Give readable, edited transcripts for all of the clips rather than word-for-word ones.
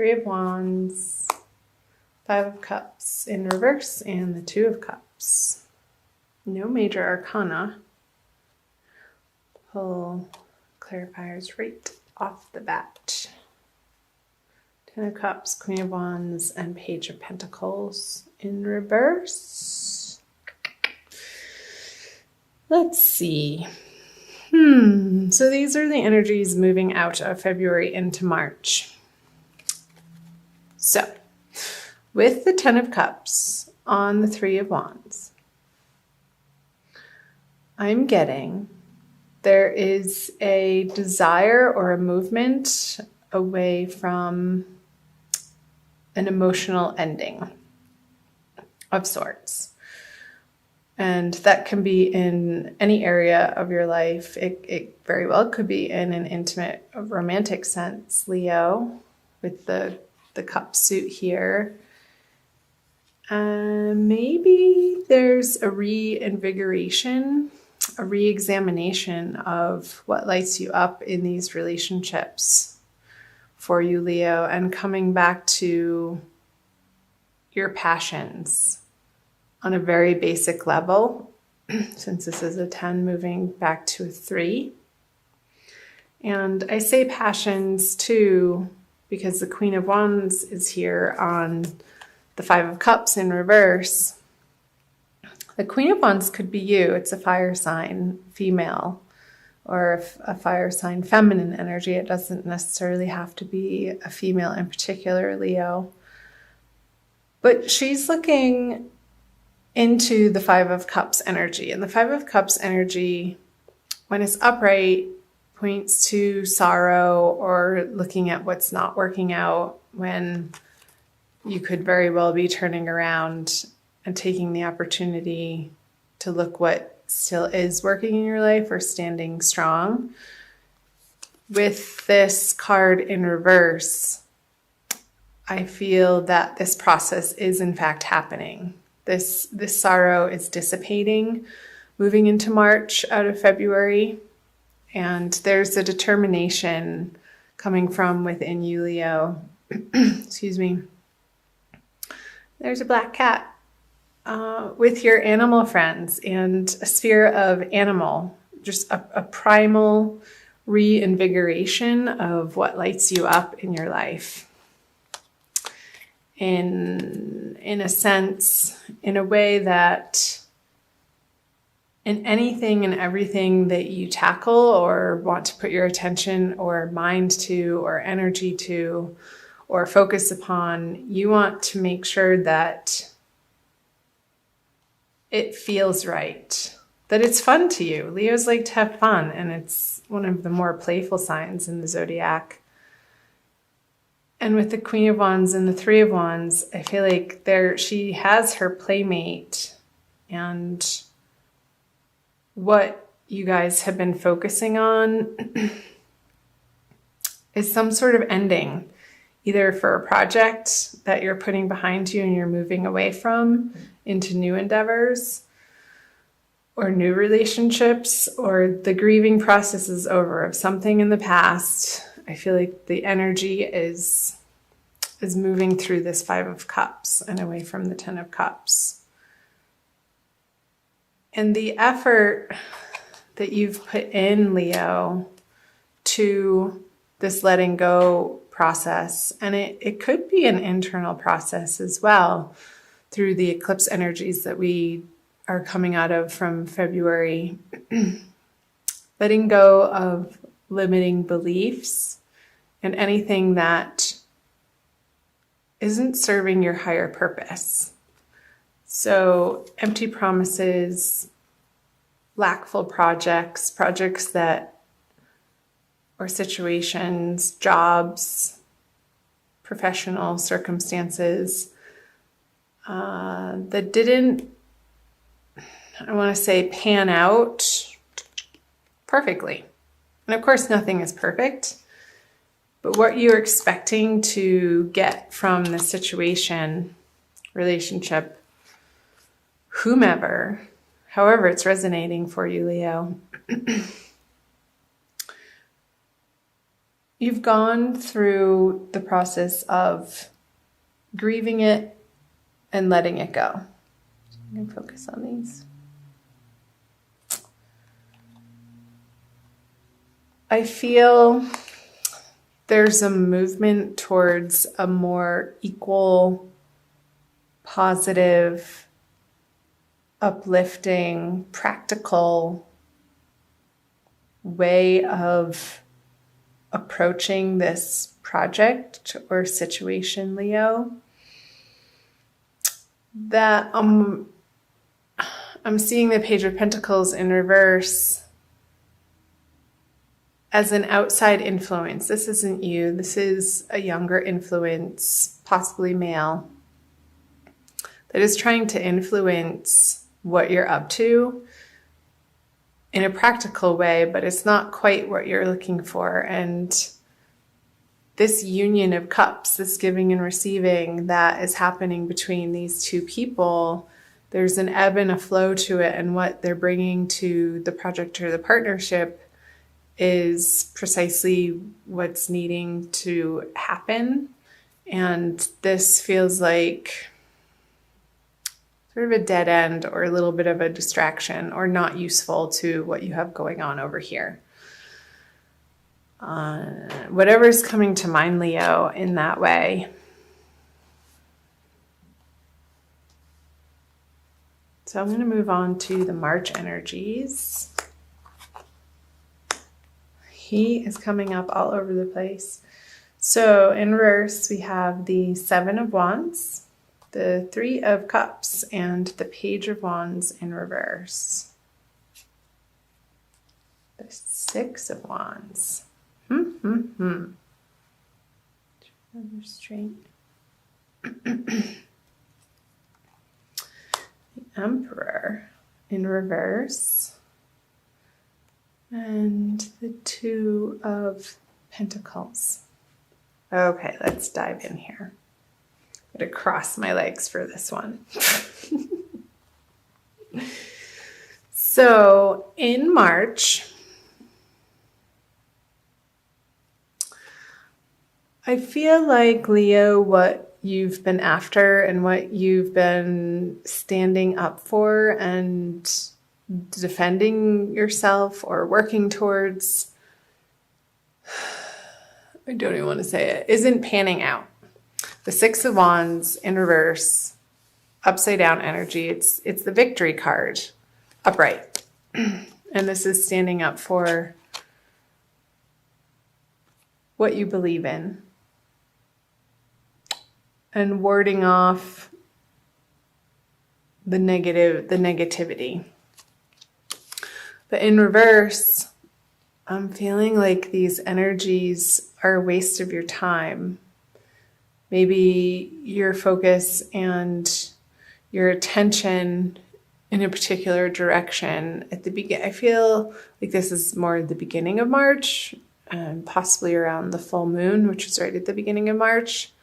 Three of Wands, Five of Cups in reverse, and the Two of Cups. No major arcana. Pull clarifiers right off the bat. Ten of Cups, Queen of Wands, and Page of Pentacles in reverse. Let's see. So these are the energies moving out of February into March. So, with the Ten of Cups on the Three of Wands, I'm getting there is a desire or a movement away from an emotional ending of sorts. And that can be in any area of your life. It very well could be in an intimate, romantic sense, Leo, with the cup suit here. Maybe there's a reinvigoration, a re-examination of what lights you up in these relationships for you, Leo, and coming back to your passions on a very basic level, since this is a 10 moving back to a 3. And I say passions too, because the Queen of Wands is here on the Five of Cups in reverse. The Queen of Wands could be you. It's a fire sign, female, or a fire sign, feminine energy. It doesn't necessarily have to be a female in particular, Leo. But she's looking into the Five of Cups energy. And the Five of Cups energy, when it's upright, points to sorrow or looking at what's not working out, when you could very well be turning around and taking the opportunity to look what still is working in your life or standing strong. With this card in reverse, I feel that this process is in fact happening. This sorrow is dissipating, moving into March out of February. And there's a determination coming from within you, Leo. Excuse me. There's a black cat with your animal friends and a sphere of animal, just a primal reinvigoration of what lights you up in your life. In a sense, in a way that in anything and everything that you tackle or want to put your attention or mind to or energy to or focus upon, you want to make sure that it feels right, that it's fun to you. Leos like to have fun, and it's one of the more playful signs in the zodiac. And with the Queen of Wands and the Three of Wands, I feel like she has her playmate, and what you guys have been focusing on is some sort of ending, either for a project that you're putting behind you and you're moving away from into new endeavors or new relationships, or the grieving process is over of something in the past. I feel like the energy is moving through this Five of Cups and away from the Ten of Cups. And the effort that you've put in, Leo, to this letting go process, and it could be an internal process as well through the eclipse energies that we are coming out of from February, letting go of limiting beliefs and anything that isn't serving your higher purpose. So empty promises, lackful projects that, or situations, jobs, professional circumstances that didn't, I want to say, pan out perfectly. And of course, nothing is perfect. But what you're expecting to get from the situation, relationship, whomever, however it's resonating for you, Leo, you've gone through the process of grieving it and letting it go. I'm going to focus on these. I feel there's a movement towards a more equal, positive, uplifting, practical way of approaching this project or situation, Leo. That I'm seeing the Page of Pentacles in reverse as an outside influence. This isn't you. This is a younger influence, possibly male, that is trying to influence what you're up to in a practical way, but it's not quite what you're looking for. And this union of cups, this giving and receiving that is happening between these two people, there's an ebb and a flow to it, and what they're bringing to the project or the partnership is precisely what's needing to happen. And this feels like sort of a dead end or a little bit of a distraction or not useful to what you have going on over here. Whatever's coming to mind, Leo, in that way. So I'm going to move on to the March energies. He is coming up all over the place. So in reverse, we have the Seven of Wands, the Three of Cups, and the Page of Wands in reverse. The Six of Wands. Straight. The Emperor in reverse. And the Two of Pentacles. Okay, let's dive in here. I'm going to cross my legs for this one. So in March, I feel like, Leo, what you've been after and what you've been standing up for and defending yourself or working towards, I don't even want to say it, isn't panning out. The Six of Wands in reverse, upside down energy. It's the victory card, upright. And this is standing up for what you believe in and warding off the negativity. But in reverse, I'm feeling like these energies are a waste of your time. Maybe your focus and your attention in a particular direction at the beginning. I feel like this is more the beginning of March, and possibly around the full moon, which is right at the beginning of March.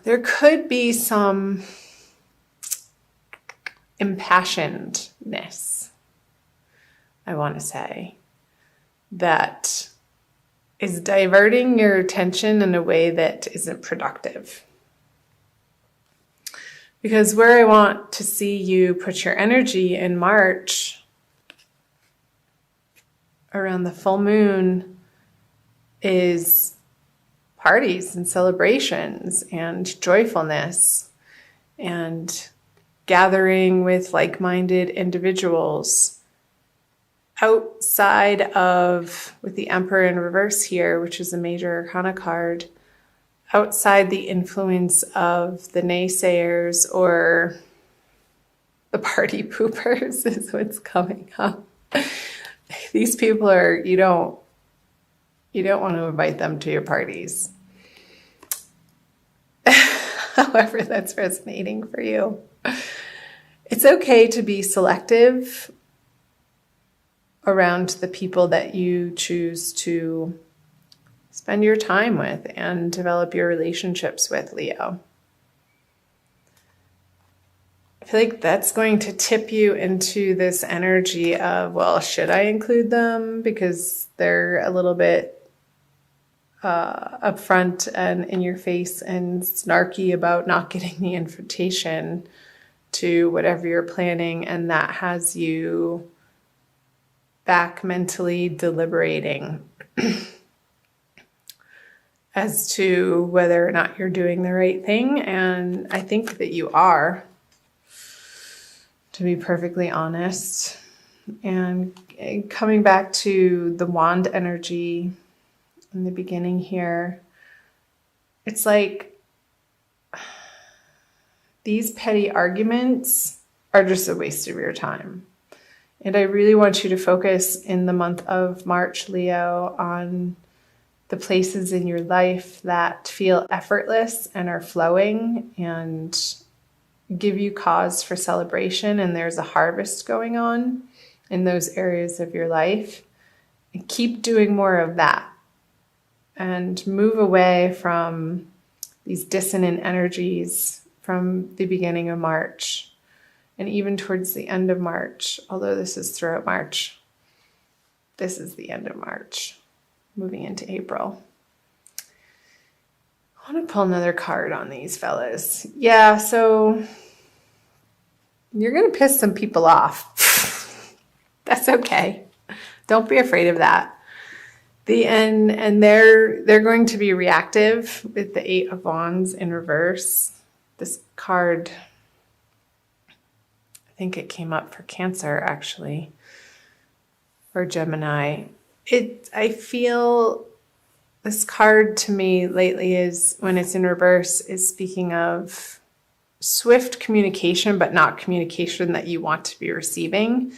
There could be some impassionedness, I want to say, that is diverting your attention in a way that isn't productive. Because where I want to see you put your energy in March, around the full moon, is parties and celebrations and joyfulness and gathering with like-minded individuals outside of, with the Emperor in reverse here, which is a major arcana card, outside the influence of the naysayers or the party poopers is what's coming up. These people are, you don't want to invite them to your parties. However, that's resonating for you. It's okay to be selective around the people that you choose to spend your time with and develop your relationships with, Leo. I feel like that's going to tip you into this energy of, well, should I include them? Because they're a little bit upfront and in your face and snarky about not getting the invitation to whatever you're planning. And that has you back mentally deliberating as to whether or not you're doing the right thing. And I think that you are, to be perfectly honest. And coming back to the wand energy in the beginning here, it's like these petty arguments are just a waste of your time. And I really want you to focus in the month of March, Leo, on the places in your life that feel effortless and are flowing and give you cause for celebration. And there's a harvest going on in those areas of your life. And keep doing more of that. And move away from these dissonant energies from the beginning of March and even towards the end of March, although this is throughout March. This is the end of March, moving into April. I want to pull another card on these fellas. Yeah, so you're going to piss some people off. That's okay. Don't be afraid of that. And they're going to be reactive with the 8 of Wands in reverse. This card, I think it came up for Cancer actually, or Gemini. I feel this card to me lately is, when it's in reverse, is speaking of swift communication, but not communication that you want to be receiving.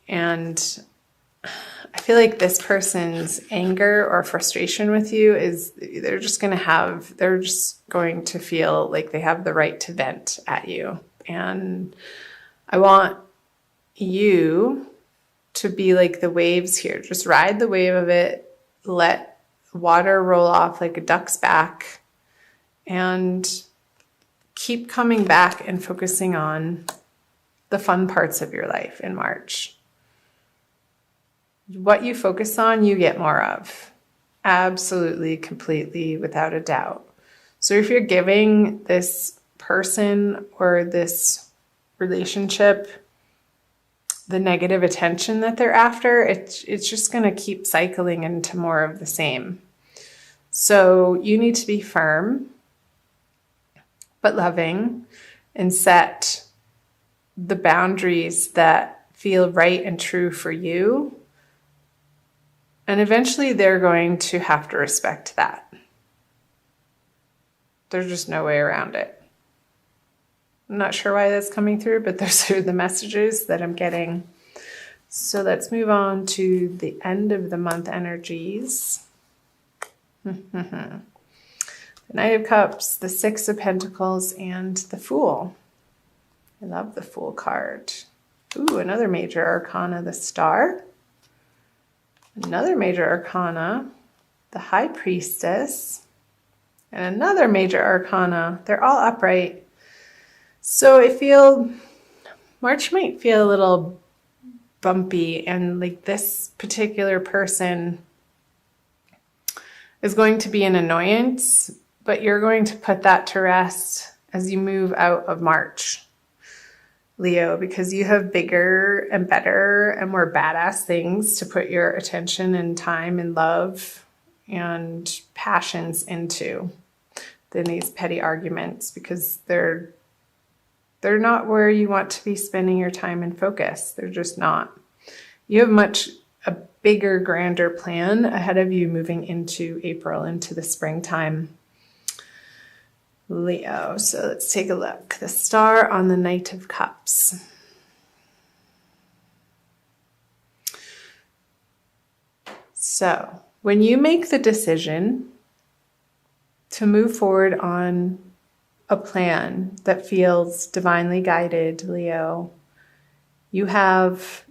And I feel like this person's anger or frustration with you is they're just going to feel like they have the right to vent at you. And I want you to be like the waves here. Just ride the wave of it. Let water roll off like a duck's back and keep coming back and focusing on the fun parts of your life in March. What you focus on, you get more of. Absolutely, completely, without a doubt. So if you're giving this person or this relationship the negative attention that they're after, it's just going to keep cycling into more of the same. So you need to be firm, but loving, and set the boundaries that feel right and true for you. And eventually they're going to have to respect that. There's just no way around it. I'm not sure why that's coming through, but those are the messages that I'm getting. So let's move on to the end of the month energies. The Knight of Cups, the Six of Pentacles, and the Fool. I love the Fool card. Ooh, another major arcana, the Star. Another major arcana, the High Priestess. And another major arcana. They're all upright. So March might feel a little bumpy, and like this particular person is going to be an annoyance, but you're going to put that to rest as you move out of March, Leo, because you have bigger and better and more badass things to put your attention and time and love and passions into than these petty arguments, because they're not where you want to be spending your time and focus. They're just not. You have a bigger, grander plan ahead of you moving into April, into the springtime, Leo. So let's take a look. The Star on the Knight of Cups. So when you make the decision to move forward on a plan that feels divinely guided, Leo, you have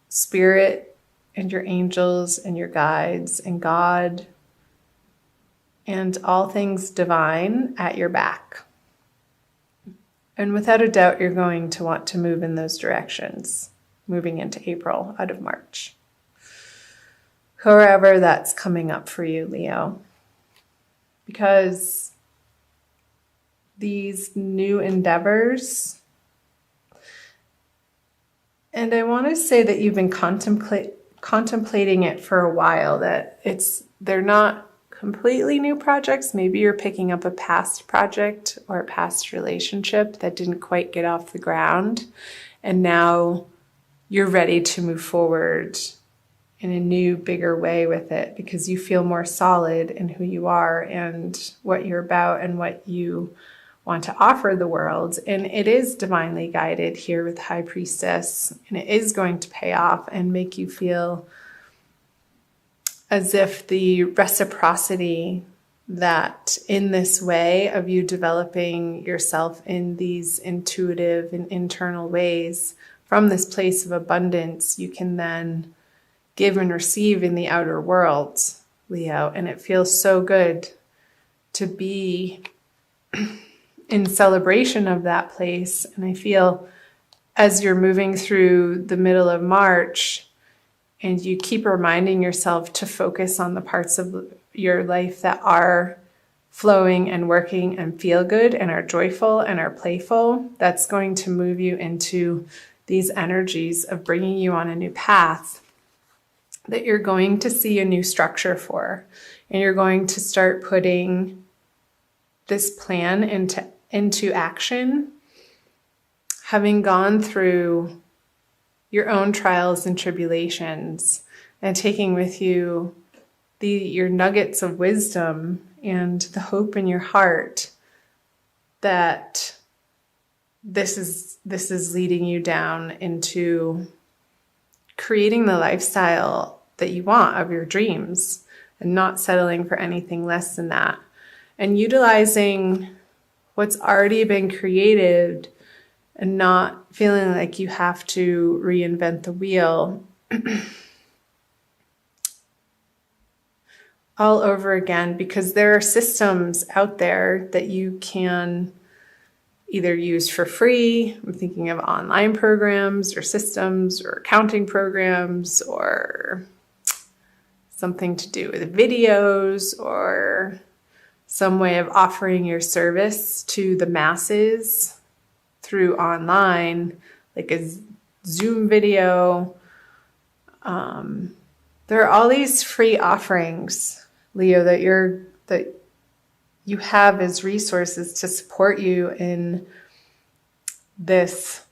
Spirit and your angels and your guides and God and all things divine at your back. And without a doubt, you're going to want to move in those directions, moving into April out of March. However that's coming up for you, Leo. Because these new endeavors, and I want to say that you've been contemplating it for a while, that they're not completely new projects. Maybe you're picking up a past project or a past relationship that didn't quite get off the ground, and now you're ready to move forward in a new, bigger way with it because you feel more solid in who you are and what you're about and what you want to offer the world. And it is divinely guided here with High Priestess, and it is going to pay off and make you feel as if the reciprocity that in this way of you developing yourself in these intuitive and internal ways from this place of abundance, you can then give and receive in the outer world, Leo. And it feels so good to be in celebration of that place. And I feel as you're moving through the middle of March, and you keep reminding yourself to focus on the parts of your life that are flowing and working and feel good and are joyful and are playful, that's going to move you into these energies of bringing you on a new path that you're going to see a new structure for. And you're going to start putting this plan into action, having gone through your own trials and tribulations, and taking with you your nuggets of wisdom and the hope in your heart that this is leading you down into creating the lifestyle that you want of your dreams and not settling for anything less than that, and utilizing what's already been created and not feeling like you have to reinvent the wheel all over again, because there are systems out there that you can either use for free. I'm thinking of online programs or systems or accounting programs or something to do with videos or some way of offering your service to the masses through online, like a Zoom video. There are all these free offerings, Leo, that you have as resources to support you in this,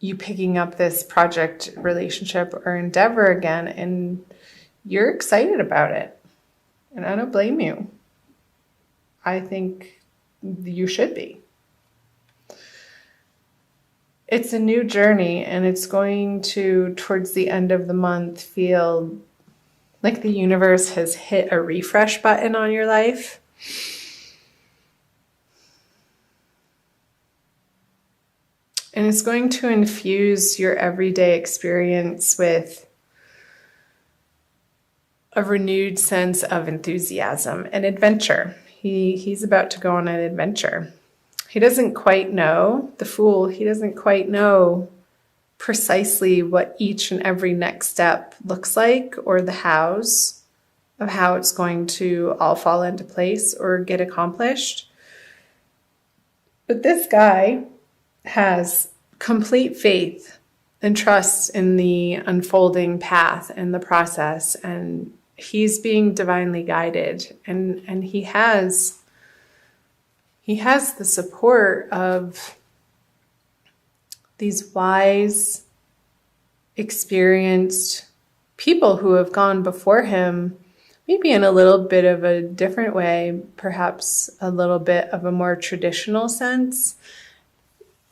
you picking up this project, relationship, or endeavor again, and you're excited about it. And I don't blame you. I think you should be. It's a new journey, and it's going to, towards the end of the month, feel like the universe has hit a refresh button on your life. And it's going to infuse your everyday experience with a renewed sense of enthusiasm and adventure. He's about to go on an adventure. He doesn't quite know, the Fool, he doesn't quite know precisely what each and every next step looks like, or the hows of how it's going to all fall into place or get accomplished. But this guy has complete faith and trust in the unfolding path and the process, and he's being divinely guided, and he has the support of these wise, experienced people who have gone before him, maybe in a little bit of a different way, perhaps a little bit of a more traditional sense.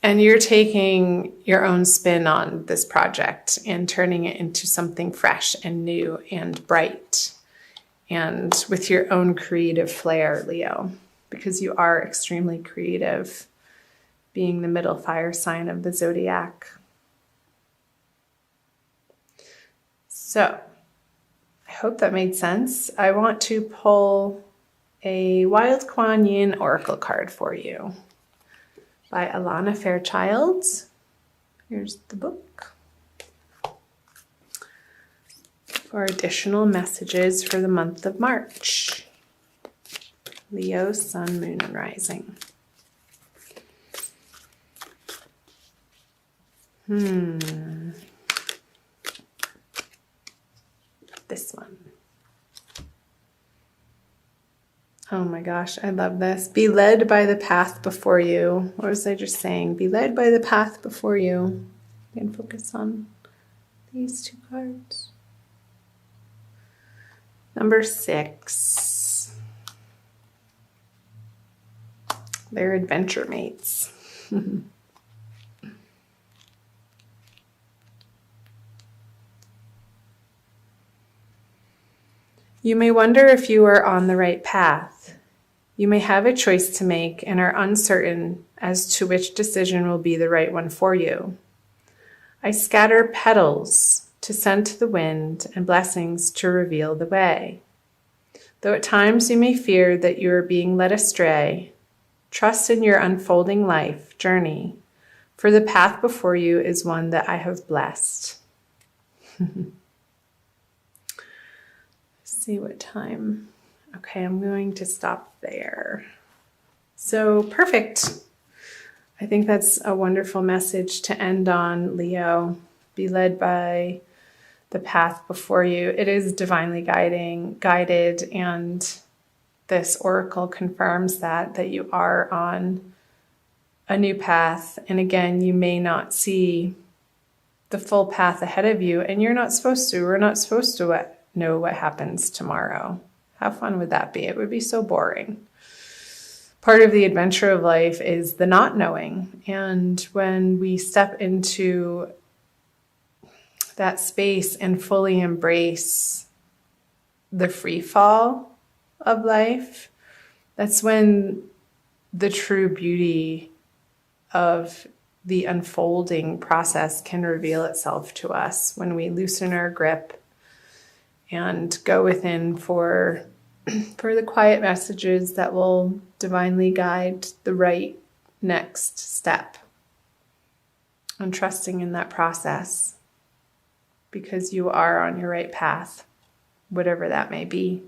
And you're taking your own spin on this project and turning it into something fresh and new and bright, and with your own creative flair, Leo, because you are extremely creative, being the middle fire sign of the zodiac. So I hope that made sense. I want to pull a Wild Kuan Yin oracle card for you. by Alana Fairchild. Here's the book. For additional messages for the month of March. Leo, Sun, Moon, and Rising. This one. Oh my gosh, I love this. Be led by the path before you. What was I just saying? Be led by the path before you. You can focus on these two cards. Number 6. They're adventure mates. You may wonder if you are on the right path. You may have a choice to make and are uncertain as to which decision will be the right one for you. I scatter petals to send to the wind and blessings to reveal the way. Though at times you may fear that you are being led astray, trust in your unfolding life journey, for the path before you is one that I have blessed. See what time. Okay, I'm going to stop there. So perfect. I think that's a wonderful message to end on, Leo. Be led by the path before you. It is divinely guided, and this oracle confirms that you are on a new path. And again, you may not see the full path ahead of you, and you're not supposed to. We're not supposed to know what happens tomorrow. How fun would that be? It would be so boring. Part of the adventure of life is the not knowing. And when we step into that space and fully embrace the free fall of life, that's when the true beauty of the unfolding process can reveal itself to us, when we loosen our grip and go within for the quiet messages that will divinely guide the right next step. And trusting in that process, because you are on your right path, whatever that may be.